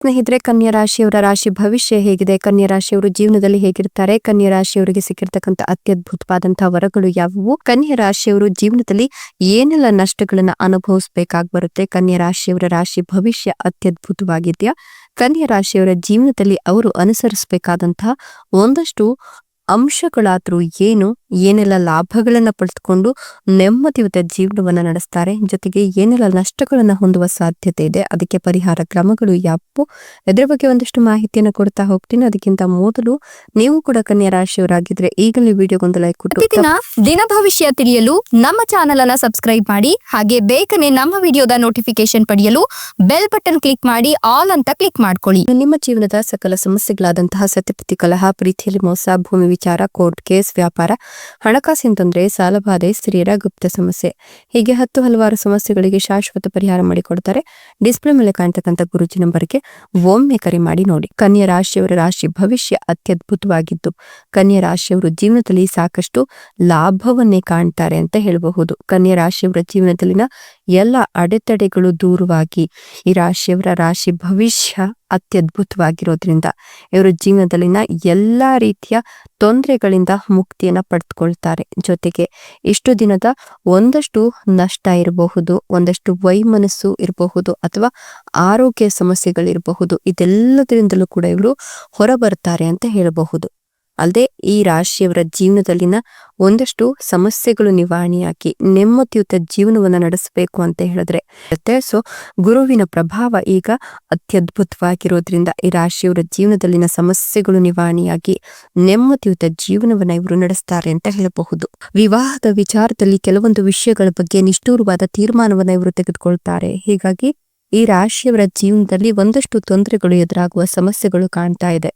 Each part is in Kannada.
ಸ್ನೇಹಿತರೆ, ಕನ್ಯಾ ರಾಶಿಯವರ ರಾಶಿ ಭವಿಷ್ಯ ಹೇಗಿದೆ, ಕನ್ಯಾ ರಾಶಿಯವರು ಜೀವನದಲ್ಲಿ ಹೇಗಿರ್ತಾರೆ, ಕನ್ಯಾ ರಾಶಿಯವರಿಗೆ ಸಿಕ್ಕಿರ್ತಕ್ಕಂಥ ಅತ್ಯದ್ಭುತವಾದಂತಹ ವರಗಳು ಯಾವುವು, ಕನ್ಯಾ ರಾಶಿಯವರು ಜೀವನದಲ್ಲಿ ಏನೆಲ್ಲ ನಷ್ಟಗಳನ್ನ ಅನುಭವಿಸಬೇಕಾಗಿ ಬರುತ್ತೆ, ಕನ್ಯಾ ರಾಶಿಯವರ ರಾಶಿ ಭವಿಷ್ಯ ಅತ್ಯದ್ಭುತವಾಗಿದೆಯಾ, ಕನ್ಯಾ ರಾಶಿಯವರ ಜೀವನದಲ್ಲಿ ಅವರು ಅನುಸರಿಸಬೇಕಾದಂತಹ ಒಂದಷ್ಟು ಅಂಶಗಳಾದ್ರೂ ಏನೆಲ್ಲ ಲಾಭಗಳನ್ನ ಪಡೆದುಕೊಂಡು ನೆಮ್ಮದಿಯುತ ಜೀವನವನ್ನ ನಡೆಸ್ತಾರೆ, ಜೊತೆಗೆ ಏನೆಲ್ಲ ನಷ್ಟಗಳನ್ನ ಹೊಂದುವ ಸಾಧ್ಯತೆ ಇದೆ, ಅದಕ್ಕೆ ಪರಿಹಾರ ಕ್ರಮಗಳು ಯಾವುವು, ಇದರ ಬಗ್ಗೆ ಒಂದಷ್ಟು ಮಾಹಿತಿಯನ್ನು ಕೊಡ್ತಾ ಹೋಗ್ತೀನಿ. ಅದಕ್ಕಿಂತ ಮೊದಲು ನೀವು ಕೂಡ ಕನ್ಯಾ ರಾಶಿಯವರಾಗಿದ್ರೆ ಈಗಲೇ ವಿಡಿಯೋಗೊಂದು ಲೈಕ್ ಕೊಟ್ಟು ದಿನ ಭವಿಷ್ಯ ತಿಳಿಯಲು ನಮ್ಮ ಚಾನೆಲ್ ಅನ್ನ ಸಬ್ಸ್ಕ್ರೈಬ್ ಮಾಡಿ, ಹಾಗೆ ಬೇಗನೆ ನಮ್ಮ ವಿಡಿಯೋದ ನೋಟಿಫಿಕೇಶನ್ ಪಡೆಯಲು ಬೆಲ್ ಬಟನ್ ಕ್ಲಿಕ್ ಮಾಡಿ ಆಲ್ ಅಂತ ಕ್ಲಿಕ್ ಮಾಡ್ಕೊಳ್ಳಿ. ನಿಮ್ಮ ಜೀವನದ ಸಕಲ ಸಮಸ್ಯೆಗಳಾದಂತಹ ಸತ್ಯಪ್ರತಿ ಕಲಹ, ಪ್ರೀತಿಯಲ್ಲಿ ಮೋಸ, ಭೂಮಿ ವಿಚಾರ, ಕೋರ್ಟ್ ಕೇಸ್, ವ್ಯಾಪಾರ, ಹಣಕಾಸಿನ ತೊಂದರೆ, ಸಾಲಬಾಧೆ, ಸ್ತ್ರೀಯರ ಗುಪ್ತ ಸಮಸ್ಯೆ, ಹೀಗೆ ಹಲವಾರು ಸಮಸ್ಯೆಗಳಿಗೆ ಶಾಶ್ವತ ಪರಿಹಾರ ಮಾಡಿಕೊಡ್ತಾರೆ. ಡಿಸ್ಪ್ಲೇ ಮೇಲೆ ಕಾಣ್ತಕ್ಕಂಥ ಗುರುಜಿ ನಂಬರ್ಗೆ ಒಮ್ಮೆ ಕರೆ ಮಾಡಿ ನೋಡಿ. ಕನ್ಯಾ ರಾಶಿಯವರ ರಾಶಿ ಭವಿಷ್ಯ ಅತ್ಯದ್ಭುತವಾಗಿದ್ದು, ಕನ್ಯಾ ರಾಶಿಯವರು ಜೀವನದಲ್ಲಿ ಸಾಕಷ್ಟು ಲಾಭವನ್ನೇ ಕಾಣ್ತಾರೆ ಅಂತ ಹೇಳಬಹುದು. ಕನ್ಯಾ ರಾಶಿಯವರ ಜೀವನದಲ್ಲಿನ ಎಲ್ಲ ಅಡೆತಡೆಗಳು ದೂರವಾಗಿ ಈ ರಾಶಿಯವರ ರಾಶಿ ಭವಿಷ್ಯ ಅತ್ಯದ್ಭುತವಾಗಿರೋದ್ರಿಂದ ಇವರ ಜೀವನದಲ್ಲಿನ ಎಲ್ಲಾ ರೀತಿಯ ತೊಂದರೆಗಳಿಂದ ಮುಕ್ತಿಯನ್ನ ಪಡೆದುಕೊಳ್ತಾರೆ. ಜೊತೆಗೆ ಇಷ್ಟು ದಿನದ ಒಂದಷ್ಟು ನಷ್ಟ ಇರಬಹುದು, ಒಂದಷ್ಟು ವೈಮನಸ್ಸು ಇರಬಹುದು, ಅಥವಾ ಆರೋಗ್ಯ ಸಮಸ್ಯೆಗಳಿರಬಹುದು, ಇದೆಲ್ಲದರಿಂದಲೂ ಕೂಡ ಇವರು ಹೊರಬರ್ತಾರೆ ಅಂತ ಹೇಳಬಹುದು. ಅಲ್ಲದೆ ಈ ರಾಶಿಯವರ ಜೀವನದಲ್ಲಿನ ಒಂದಷ್ಟು ಸಮಸ್ಯೆಗಳು ನಿವಾರಣೆಯಾಗಿ ನೆಮ್ಮದಿಯುತ ಜೀವನವನ್ನ ನಡೆಸಬೇಕು ಅಂತ ಹೇಳಿದ್ರೆ ಸೊ ಗುರುವಿನ ಪ್ರಭಾವ ಈಗ ಅತ್ಯದ್ಭುತವಾಗಿರೋದ್ರಿಂದ ಈ ರಾಶಿಯವರ ಜೀವನದಲ್ಲಿನ ಸಮಸ್ಯೆಗಳು ನಿವಾರಣೆಯಾಗಿ ನೆಮ್ಮದಿಯುತ ಜೀವನವನ್ನ ಇವರು ನಡೆಸ್ತಾರೆ ಅಂತ ಹೇಳಬಹುದು. ವಿವಾಹದ ವಿಚಾರದಲ್ಲಿ ಕೆಲವೊಂದು ವಿಷಯಗಳ ಬಗ್ಗೆ ನಿಷ್ಠೂರವಾದ ತೀರ್ಮಾನವನ್ನ ಇವರು ತೆಗೆದುಕೊಳ್ತಾರೆ. ಹೀಗಾಗಿ ಈ ರಾಶಿಯವರ ಜೀವನದಲ್ಲಿ ಒಂದಷ್ಟು ತೊಂದರೆಗಳು ಎದುರಾಗುವ ಸಮಸ್ಯೆಗಳು ಕಾಣ್ತಾ ಇದೆ.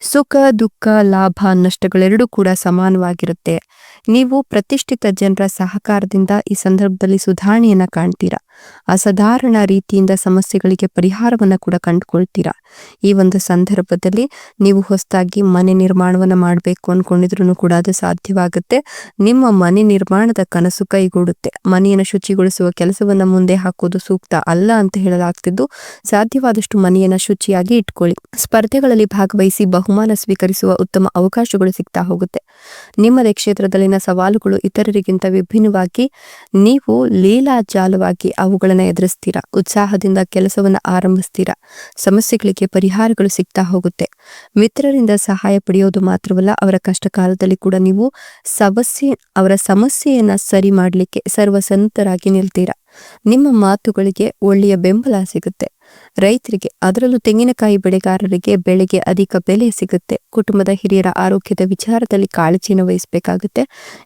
ಸುಖ ದುಃಖ ಲಾಭ ನಷ್ಟಗಳೆರಡೂ ಕೂಡ ಸಮಾನವಾಗಿರುತ್ತೆ. ನೀವು ಪ್ರತಿಷ್ಠಿತ ಜನರ ಸಹಕಾರದಿಂದ ಈ ಸಂದರ್ಭದಲ್ಲಿ ಸುಧಾರಣೆಯನ್ನ ಕಾಣ್ತೀರಾ. ಅಸಾಧಾರಣ ರೀತಿಯಿಂದ ಸಮಸ್ಯೆಗಳಿಗೆ ಪರಿಹಾರವನ್ನ ಕೂಡ ಕಂಡುಕೊಳ್ತೀರಾ. ಈ ಒಂದು ಸಂದರ್ಭದಲ್ಲಿ ನೀವು ಹೊಸದಾಗಿ ಮನೆ ನಿರ್ಮಾಣವನ್ನ ಮಾಡಬೇಕು ಅನ್ಕೊಂಡಿದ್ರು ಕೂಡ ಅದು ಸಾಧ್ಯವಾಗುತ್ತೆ. ನಿಮ್ಮ ಮನೆ ನಿರ್ಮಾಣದ ಕನಸು ಕೈಗೂಡುತ್ತೆ. ಮನೆಯನ್ನು ಶುಚಿಗೊಳಿಸುವ ಕೆಲಸವನ್ನ ಮುಂದೆ ಹಾಕೋದು ಸೂಕ್ತ ಅಲ್ಲ ಅಂತ ಹೇಳಲಾಗ್ತಿದ್ದು, ಸಾಧ್ಯವಾದಷ್ಟು ಮನೆಯನ್ನ ಶುಚಿಯಾಗಿ ಇಟ್ಕೊಳ್ಳಿ. ಸ್ಪರ್ಧೆಗಳಲ್ಲಿ ಭಾಗವಹಿಸಿ ಬಹುಮಾನ ಸ್ವೀಕರಿಸುವ ಉತ್ತಮ ಅವಕಾಶಗಳು ಸಿಗ್ತಾ ಹೋಗುತ್ತೆ. ನಿಮ್ಮದೇ ಕ್ಷೇತ್ರದಲ್ಲಿನ ಸವಾಲುಗಳು ಇತರರಿಗಿಂತ ವಿಭಿನ್ನವಾಗಿ ನೀವು ಲೀಲಾಜಾಲವಾಗಿ ಅವುಗಳನ್ನ ಎದುರಿಸ್ತೀರಾ. ಉತ್ಸಾಹದಿಂದ ಕೆಲಸವನ್ನ ಆರಂಭಿಸ್ತೀರಾ. ಸಮಸ್ಯೆಗಳಿಗೆ ಪರಿಹಾರಗಳು ಸಿಗ್ತಾ ಹೋಗುತ್ತೆ. ಮಿತ್ರರಿಂದ ಸಹಾಯ ಪಡೆಯೋದು ಮಾತ್ರವಲ್ಲ, ಅವರ ಕಷ್ಟ ಕಾಲದಲ್ಲಿ ಕೂಡ ನೀವು ಅವರ ಸಮಸ್ಯೆಯನ್ನ ಸರಿ ಮಾಡ್ಲಿಕ್ಕೆ ಸರ್ವಸನ್ನದ್ಧರಾಗಿ ನಿಲ್ತೀರಾ. ನಿಮ್ಮ ಮಾತುಗಳಿಗೆ ಒಳ್ಳೆಯ ಬೆಂಬಲ ಸಿಗುತ್ತೆ. ರೈತರಿಗೆ, ಅದರಲ್ಲೂ ತೆಂಗಿನಕಾಯಿ ಬೆಳೆಗಾರರಿಗೆ ಬೆಳೆಗೆ ಅಧಿಕ ಬೆಲೆ ಸಿಗುತ್ತೆ. ಕುಟುಂಬದ ಹಿರಿಯರ ಆರೋಗ್ಯದ ವಿಚಾರದಲ್ಲಿ ಕಾಳಜಿಯನ್ನು ವಹಿಸಬೇಕಾಗುತ್ತೆ.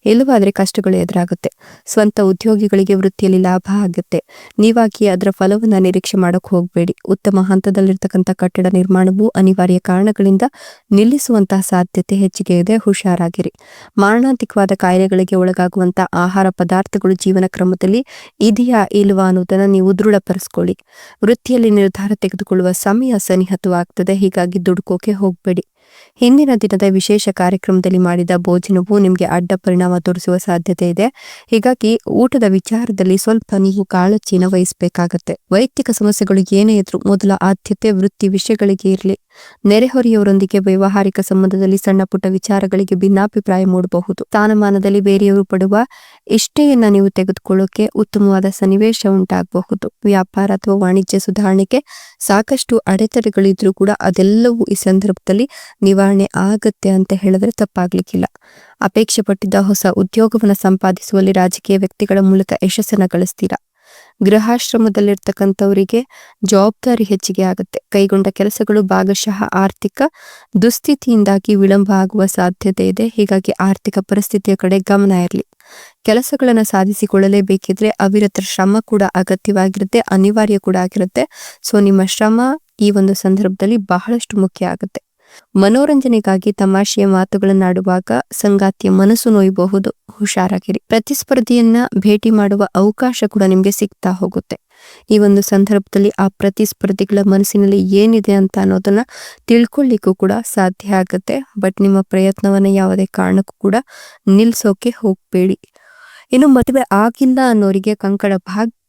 ಇಲ್ಲವಾದ್ರೆ ಕಷ್ಟಗಳು ಎದುರಾಗುತ್ತೆ. ಸ್ವಂತ ಉದ್ಯೋಗಿಗಳಿಗೆ ವೃತ್ತಿಯಲ್ಲಿ ಲಾಭ ಆಗುತ್ತೆ. ನೀವಾಗಿ ಅದರ ಫಲವನ್ನ ನಿರೀಕ್ಷೆ ಮಾಡಕ್ ಹೋಗ್ಬೇಡಿ. ಉತ್ತಮ ಹಂತದಲ್ಲಿರ್ತಕ್ಕಂಥ ಕಟ್ಟಡ ನಿರ್ಮಾಣವು ಅನಿವಾರ್ಯ ಕಾರಣಗಳಿಂದ ನಿಲ್ಲಿಸುವಂತಹ ಸಾಧ್ಯತೆ ಹೆಚ್ಚಿಗೆ ಇದೆ. ಹುಷಾರಾಗಿರಿ. ಮಾರಣಾಂತಿಕವಾದ ಕಾಯಿಲೆಗಳಿಗೆ ಒಳಗಾಗುವಂತ ಆಹಾರ ಪದಾರ್ಥಗಳು ಜೀವನ ಕ್ರಮದಲ್ಲಿ ಇದೆಯಾ ಇಲ್ವಾ ಅನ್ನೋದನ್ನ ನೀವು ದೃಢಪಡಿಸ್ಕೊಳ್ಳಿ. ವೃತ್ತಿಯಲ್ಲಿ ನಿರ್ಧಾರ ತೆಗೆದುಕೊಳ್ಳುವ ಸಮಯ ಸನ್ನಿಹಿತವಾಗ್ತದೆ. ಹೀಗಾಗಿ ದುಡುಕೋಕೆ ಹೋಗ್ಬೇಡಿ. ಹಿಂದಿನ ದಿನದ ವಿಶೇಷ ಕಾರ್ಯಕ್ರಮದಲ್ಲಿ ಮಾಡಿದ ಭೋಜನವು ನಿಮಗೆ ಅಡ್ಡ ಪರಿಣಾಮ ತೋರಿಸುವ ಸಾಧ್ಯತೆ ಇದೆ. ಹೀಗಾಗಿ ಊಟದ ವಿಚಾರದಲ್ಲಿ ಸ್ವಲ್ಪ ನೀವು ಕಾಳಜಿನ ವಹಿಸಬೇಕಾಗತ್ತೆ. ವೈಯಕ್ತಿಕ ಸಮಸ್ಯೆಗಳು ಏನೇ ಇದ್ರು ಮೊದಲ ಆದ್ಯತೆ ವೃತ್ತಿ ವಿಷಯಗಳಿಗೆ ಇರಲಿ. ನೆರೆಹೊರೆಯವರೊಂದಿಗೆ ವ್ಯವಹಾರಿಕ ಸಂಬಂಧದಲ್ಲಿ ಸಣ್ಣ ಪುಟ್ಟ ವಿಚಾರಗಳಿಗೆ ಭಿನ್ನಾಭಿಪ್ರಾಯ ಮೂಡಬಹುದು. ಸ್ಥಾನಮಾನದಲ್ಲಿ ಬೇರೆಯವರು ಪಡುವ ಇಷ್ಟೆಯನ್ನ ನೀವು ತೆಗೆದುಕೊಳ್ಳೋಕೆ ಉತ್ತಮವಾದ ಸನ್ನಿವೇಶ ಉಂಟಾಗಬಹುದು. ವ್ಯಾಪಾರ ಅಥವಾ ವಾಣಿಜ್ಯ ಸುಧಾರಣೆಗೆ ಸಾಕಷ್ಟು ಅಡೆತಡೆಗಳಿದ್ರೂ ಕೂಡ ಅದೆಲ್ಲವೂ ಈ ಸಂದರ್ಭದಲ್ಲಿ ನಿವಾರಣೆ ಆಗತ್ತೆ ಅಂತ ಹೇಳಿದ್ರೆ ತಪ್ಪಾಗ್ಲಿಕ್ಕಿಲ್ಲ. ಅಪೇಕ್ಷೆ ಪಟ್ಟಿದ್ದ ಹೊಸ ಉದ್ಯೋಗವನ್ನು ಸಂಪಾದಿಸುವಲ್ಲಿ ರಾಜಕೀಯ ವ್ಯಕ್ತಿಗಳ ಮೂಲಕ ಯಶಸ್ಸನ್ನ ಗಳಿಸ್ತೀರಾ. ಗೃಹಾಶ್ರಮದಲ್ಲಿರ್ತಕ್ಕಂಥವರಿಗೆ ಜವಾಬ್ದಾರಿ ಹೆಚ್ಚಿಗೆ ಆಗುತ್ತೆ. ಕೈಗೊಂಡ ಕೆಲಸಗಳು ಭಾಗಶಃ ಆರ್ಥಿಕ ದುಸ್ಥಿತಿಯಿಂದಾಗಿ ವಿಳಂಬ ಆಗುವ ಸಾಧ್ಯತೆ ಇದೆ. ಹೀಗಾಗಿ ಆರ್ಥಿಕ ಪರಿಸ್ಥಿತಿಯ ಕಡೆ ಗಮನ ಇರಲಿ. ಕೆಲಸಗಳನ್ನ ಸಾಧಿಸಿಕೊಳ್ಳಲೇಬೇಕಿದ್ರೆ ಅವಿರತ ಶ್ರಮ ಕೂಡ ಅಗತ್ಯವಾಗಿರುತ್ತೆ, ಅನಿವಾರ್ಯ ಕೂಡ ಆಗಿರುತ್ತೆ. ಸೊ ನಿಮ್ಮ ಶ್ರಮ ಈ ಒಂದು ಸಂದರ್ಭದಲ್ಲಿ ಬಹಳಷ್ಟು ಮುಖ್ಯ ಆಗುತ್ತೆ. ಮನೋರಂಜನೆಗಾಗಿ ತಮಾಷೆಯ ಮಾತುಗಳನ್ನಾಡುವಾಗ ಸಂಗಾತಿಯ ಮನಸ್ಸು ನೋಯಬಹುದು. ಹುಷಾರಾಗಿರಿ. ಪ್ರತಿಸ್ಪರ್ಧಿಯನ್ನ ಭೇಟಿ ಮಾಡುವ ಅವಕಾಶ ಕೂಡ ನಿಮ್ಗೆ ಸಿಗ್ತಾ ಹೋಗುತ್ತೆ. ಈ ಒಂದು ಸಂದರ್ಭದಲ್ಲಿ ಆ ಪ್ರತಿಸ್ಪರ್ಧಿಗಳ ಮನಸ್ಸಿನಲ್ಲಿ ಏನಿದೆ ಅಂತ ಅನ್ನೋದನ್ನ ತಿಳ್ಕೊಳ್ಳಿಕ್ಕೂ ಕೂಡ ಸಾಧ್ಯ ಆಗುತ್ತೆ. ಬಟ್ ನಿಮ್ಮ ಪ್ರಯತ್ನವನ್ನ ಯಾವುದೇ ಕಾರಣಕ್ಕೂ ಕೂಡ ನಿಲ್ಸೋಕೆ ಹೋಗ್ಬೇಡಿ. ಇನ್ನು ಮದುವೆ ಆಗಿಲ್ಲ ಅನ್ನೋರಿಗೆ ಕಂಕಣ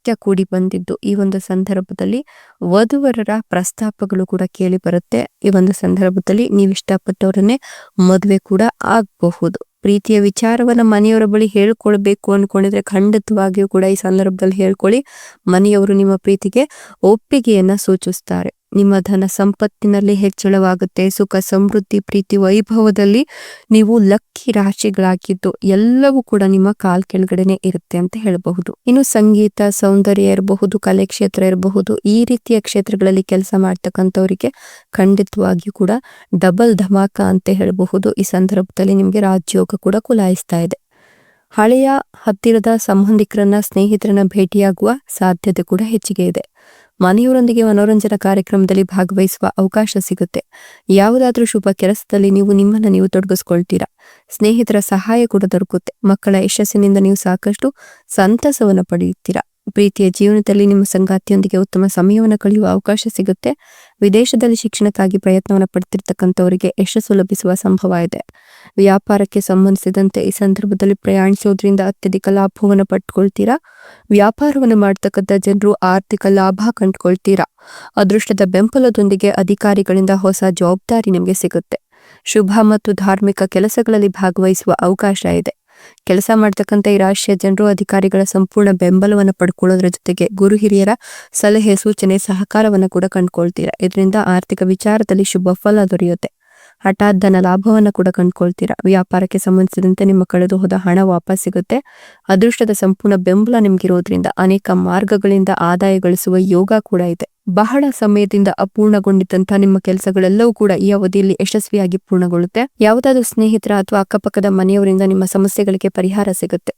ಅಗತ್ಯ ಕೂಡಿ ಬಂದಿದ್ದು ಈ ಒಂದು ಸಂದರ್ಭದಲ್ಲಿ ವಧುವರರ ಪ್ರಸ್ತಾಪಗಳು ಕೂಡ ಕೇಳಿ ಬರುತ್ತೆ. ಈ ಒಂದು ಸಂದರ್ಭದಲ್ಲಿ ನೀವು ಇಷ್ಟಪಟ್ಟವರನ್ನೇ ಮದುವೆ ಕೂಡ ಆಗಬಹುದು. ಪ್ರೀತಿಯ ವಿಚಾರವನ್ನ ಮನೆಯವರ ಬಳಿ ಹೇಳ್ಕೊಳ್ಬೇಕು ಅನ್ಕೊಂಡಿದ್ರೆ ಖಂಡಿತವಾಗಿಯೂ ಕೂಡ ಈ ಸಂದರ್ಭದಲ್ಲಿ ಹೇಳ್ಕೊಳ್ಳಿ. ಮನೆಯವರು ನಿಮ್ಮ ಪ್ರೀತಿಗೆ ಒಪ್ಪಿಗೆಯನ್ನ ಸೂಚಿಸ್ತಾರೆ. ನಿಮ್ಮ ಧನ ಸಂಪತ್ತಿನಲ್ಲಿ ಹೆಚ್ಚಳವಾಗುತ್ತೆ. ಸುಖ ಸಮೃದ್ಧಿ ಪ್ರೀತಿ ವೈಭವದಲ್ಲಿ ನೀವು ಲಕ್ಕಿ ರಾಶಿಗಳಾಗಿದ್ದು ಎಲ್ಲವೂ ಕೂಡ ನಿಮ್ಮ ಕಾಲ್ ಕೆಳಗಡೆನೆ ಇರುತ್ತೆ ಅಂತ ಹೇಳಬಹುದು. ಇನ್ನು ಸಂಗೀತ, ಸೌಂದರ್ಯ ಇರಬಹುದು, ಕಲೆ ಕ್ಷೇತ್ರ ಇರಬಹುದು, ಈ ರೀತಿಯ ಕ್ಷೇತ್ರಗಳಲ್ಲಿ ಕೆಲಸ ಮಾಡ್ತಕ್ಕಂಥವರಿಗೆ ಖಂಡಿತವಾಗಿಯೂ ಕೂಡ ಡಬಲ್ ಧಮಾಕ ಅಂತ ಹೇಳಬಹುದು. ಈ ಸಂದರ್ಭದಲ್ಲಿ ನಿಮಗೆ ರಾಜಯೋಗ ಕೂಡ ಕುಲಾಯಿಸ್ತಾ ಇದೆ. ಹಳೆಯ ಹತ್ತಿರದ ಸಂಬಂಧಿಕರನ್ನ, ಸ್ನೇಹಿತರನ್ನ ಭೇಟಿಯಾಗುವ ಸಾಧ್ಯತೆ ಕೂಡ ಹೆಚ್ಚಿಗೆ ಇದೆ. ಮನೆಯವರೊಂದಿಗೆ ಮನೋರಂಜನಾ ಕಾರ್ಯಕ್ರಮದಲ್ಲಿ ಭಾಗವಹಿಸುವ ಅವಕಾಶ ಸಿಗುತ್ತೆ. ಯಾವುದಾದ್ರೂ ಶುಭ ಕೆಲಸದಲ್ಲಿ ನಿಮ್ಮನ್ನ ನೀವು ತೊಡಗಿಸ್ಕೊಳ್ತೀರಾ. ಸ್ನೇಹಿತರ ಸಹಾಯ ಕೂಡ ದೊರಕುತ್ತೆ. ಮಕ್ಕಳ ಯಶಸ್ಸಿನಿಂದ ನೀವು ಸಾಕಷ್ಟು ಸಂತಸವನ್ನು ಪಡೆಯುತ್ತೀರಾ. ಪ್ರೀತಿಯ ಜೀವನದಲ್ಲಿ ನಿಮ್ಮ ಸಂಗಾತಿಯೊಂದಿಗೆ ಉತ್ತಮ ಸಮಯವನ್ನು ಕಳೆಯುವ ಅವಕಾಶ ಸಿಗುತ್ತೆ. ವಿದೇಶದಲ್ಲಿ ಶಿಕ್ಷಣಕ್ಕಾಗಿ ಪ್ರಯತ್ನವನ್ನು ಪಡ್ತಿರ್ತಕ್ಕಂಥವರಿಗೆ ಯಶಸ್ಸು ಲಭಿಸುವ ಸಂಭವ ಇದೆ. ವ್ಯಾಪಾರಕ್ಕೆ ಸಂಬಂಧಿಸಿದಂತೆ ಈ ಸಂದರ್ಭದಲ್ಲಿ ಪ್ರಯಾಣಿಸೋದ್ರಿಂದ ಅತ್ಯಧಿಕ ಲಾಭವನ್ನು ಪಡ್ಕೊಳ್ತೀರಾ. ವ್ಯಾಪಾರವನ್ನು ಮಾಡ್ತಕ್ಕಂಥ ಜನರು ಆರ್ಥಿಕ ಲಾಭ ಕಂಡುಕೊಳ್ತೀರಾ. ಅದೃಷ್ಟದ ಬೆಂಬಲದೊಂದಿಗೆ ಅಧಿಕಾರಿಗಳಿಂದ ಹೊಸ ಜವಾಬ್ದಾರಿ ನಿಮಗೆ ಸಿಗುತ್ತೆ. ಶುಭ ಮತ್ತು ಧಾರ್ಮಿಕ ಕೆಲಸಗಳಲ್ಲಿ ಭಾಗವಹಿಸುವ ಅವಕಾಶ ಇದೆ. ಕೆಲಸ ಮಾಡ್ತಕ್ಕಂಥ ಈ ರಾಶಿಯ ಜನರು ಅಧಿಕಾರಿಗಳ ಸಂಪೂರ್ಣ ಬೆಂಬಲವನ್ನು ಪಡ್ಕೊಳ್ಳೋದ್ರ ಜೊತೆಗೆ ಗುರು ಹಿರಿಯರ ಸಲಹೆ, ಸೂಚನೆ, ಸಹಕಾರವನ್ನು ಕೂಡ ಕಂಡುಕೊಳ್ತೀರಾ. ಇದರಿಂದ ಆರ್ಥಿಕ ವಿಚಾರದಲ್ಲಿ ಶುಭ ಫಲ ದೊರೆಯುತ್ತೆ. ಹಠಾತ್ ಧನ ಲಾಭವನ್ನು ಕೂಡ ಕಂಡುಕೊಳ್ತೀರಾ. ವ್ಯಾಪಾರಕ್ಕೆ ಸಂಬಂಧಿಸಿದಂತೆ ನಿಮ್ಮ ಕಳೆದು ಹೋದ ಹಣ ವಾಪಸ್ ಸಿಗುತ್ತೆ. ಅದೃಷ್ಟದ ಸಂಪೂರ್ಣ ಬೆಂಬಲ ನಿಮ್ಗಿರೋದ್ರಿಂದ ಅನೇಕ ಮಾರ್ಗಗಳಿಂದ ಆದಾಯ ಗಳಿಸುವ ಯೋಗ ಕೂಡ ಇದೆ. ಬಹಳ ಸಮಯದಿಂದ ಅಪೂರ್ಣಗೊಂಡಿದ್ದಂತ ನಿಮ್ಮ ಕೆಲಸಗಳೆಲ್ಲವೂ ಕೂಡ ಈ ಅವಧಿಯಲ್ಲಿ ಯಶಸ್ವಿಯಾಗಿ ಪೂರ್ಣಗೊಳ್ಳುತ್ತೆ. ಯಾವುದಾದ್ರೂ ಸ್ನೇಹಿತರ ಅಥವಾ ಅಕ್ಕಪಕ್ಕದ ಮನೆಯವರಿಂದ ನಿಮ್ಮ ಸಮಸ್ಯೆಗಳಿಗೆ ಪರಿಹಾರ ಸಿಗುತ್ತೆ.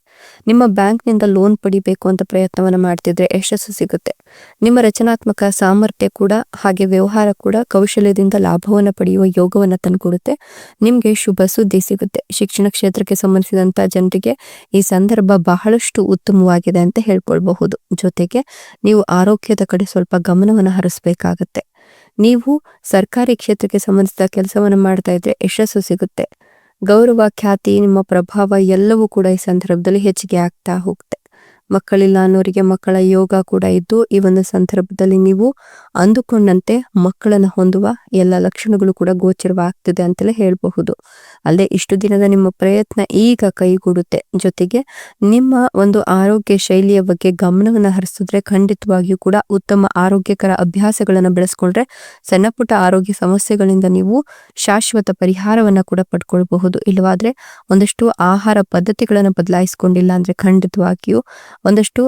ನಿಮ್ಮ ಬ್ಯಾಂಕ್ನಿಂದ ಲೋನ್ ಪಡಿಬೇಕು ಅಂತ ಪ್ರಯತ್ನವನ್ನ ಮಾಡ್ತಿದ್ರೆ ಯಶಸ್ಸು ಸಿಗುತ್ತೆ. ನಿಮ್ಮ ರಚನಾತ್ಮಕ ಸಾಮರ್ಥ್ಯ ಕೂಡ ಹಾಗೆ ವ್ಯವಹಾರ ಕೂಡ ಕೌಶಲ್ಯದಿಂದ ಲಾಭವನ್ನು ಪಡೆಯುವ ಯೋಗವನ್ನ ತಂದುಕೊಡುತ್ತೆ. ನಿಮ್ಗೆ ಶುಭ ಸುದ್ದಿ ಸಿಗುತ್ತೆ. ಶಿಕ್ಷಣ ಕ್ಷೇತ್ರಕ್ಕೆ ಸಂಬಂಧಿಸಿದಂತ ಜನರಿಗೆ ಈ ಸಂದರ್ಭ ಬಹಳಷ್ಟು ಉತ್ತಮವಾಗಿದೆ ಅಂತ ಹೇಳ್ಕೊಳ್ಬಹುದು. ಜೊತೆಗೆ ನೀವು ಆರೋಗ್ಯದ ಕಡೆ ಸ್ವಲ್ಪ ಗಮನವನ್ನು ಹರಿಸಬೇಕಾಗತ್ತೆ. ನೀವು ಸರ್ಕಾರಿ ಕ್ಷೇತ್ರಕ್ಕೆ ಸಂಬಂಧಿಸಿದ ಕೆಲಸವನ್ನು ಮಾಡ್ತಾ ಇದ್ರೆ ಯಶಸ್ಸು ಸಿಗುತ್ತೆ. ಗೌರವ, ಖ್ಯಾತಿ, ನಿಮ್ಮ ಪ್ರಭಾವ ಎಲ್ಲವೂ ಕೂಡ ಈ ಸಂದರ್ಭದಲ್ಲಿ ಹೆಚ್ಚಿಗೆ ಆಗ್ತಾ ಹೋಗುತ್ತೆ. ಮಕ್ಕಳಿಲ್ಲ ಅನ್ನೋರಿಗೆ ಮಕ್ಕಳ ಯೋಗ ಕೂಡ ಇದ್ದು ಈ ಒಂದು ಸಂದರ್ಭದಲ್ಲಿ ನೀವು ಅಂದುಕೊಂಡಂತೆ ಮಕ್ಕಳನ್ನ ಹೊಂದುವ ಎಲ್ಲ ಲಕ್ಷಣಗಳು ಕೂಡ ಗೋಚರವಾಗ್ತಿದೆ ಅಂತಲೇ ಹೇಳಬಹುದು. ಅಲ್ಲದೆ ಇಷ್ಟು ದಿನದ ನಿಮ್ಮ ಪ್ರಯತ್ನ ಈಗ ಕೈಗೂಡುತ್ತೆ. ಜೊತೆಗೆ ನಿಮ್ಮ ಒಂದು ಆರೋಗ್ಯ ಶೈಲಿಯ ಬಗ್ಗೆ ಗಮನವನ್ನು ಹರಿಸಿದ್ರೆ ಖಂಡಿತವಾಗಿಯೂ ಕೂಡ ಉತ್ತಮ ಆರೋಗ್ಯಕರ ಅಭ್ಯಾಸಗಳನ್ನು ಬೆಳೆಸ್ಕೊಂಡ್ರೆ ಸಣ್ಣ ಪುಟ್ಟ ಆರೋಗ್ಯ ಸಮಸ್ಯೆಗಳಿಂದ ನೀವು ಶಾಶ್ವತ ಪರಿಹಾರವನ್ನ ಕೂಡ ಪಡ್ಕೊಳ್ಬಹುದು. ಇಲ್ಲವಾದ್ರೆ ಒಂದಷ್ಟು ಆಹಾರ ಪದ್ಧತಿಗಳನ್ನು ಬದಲಾಯಿಸಿಕೊಂಡಿಲ್ಲ ಅಂದ್ರೆ ಖಂಡಿತವಾಗಿಯೂ ಒಂದಷ್ಟು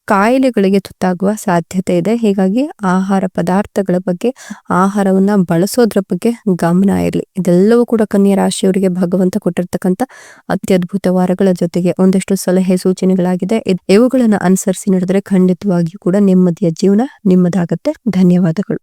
ಕಾಯಿಲೆಗಳಿಗೆ ತುತ್ತಾಗುವ ಸಾಧ್ಯತೆ ಇದೆ. ಹೀಗಾಗಿ ಆಹಾರ ಪದಾರ್ಥಗಳ ಬಗ್ಗೆ, ಆಹಾರವನ್ನ ಬಳಸೋದ್ರ ಬಗ್ಗೆ ಗಮನ ಇರಲಿ. ಇದೆಲ್ಲವೂ ಕೂಡ ಕನ್ಯಾ ರಾಶಿಯವರಿಗೆ ಭಗವಂತ ಕೊಟ್ಟಿರ್ತಕ್ಕಂಥ ಅತ್ಯದ್ಭುತ ವಾರಗಳ ಜೊತೆಗೆ ಒಂದಷ್ಟು ಸಲಹೆ ಸೂಚನೆಗಳಾಗಿದೆ. ಇವುಗಳನ್ನ ಅನುಸರಿಸಿ ನಡೆದ್ರೆ ಖಂಡಿತವಾಗಿಯೂ ಕೂಡ ನೆಮ್ಮದಿಯ ಜೀವನ ನಿಮ್ಮದಾಗತ್ತೆ. ಧನ್ಯವಾದಗಳು.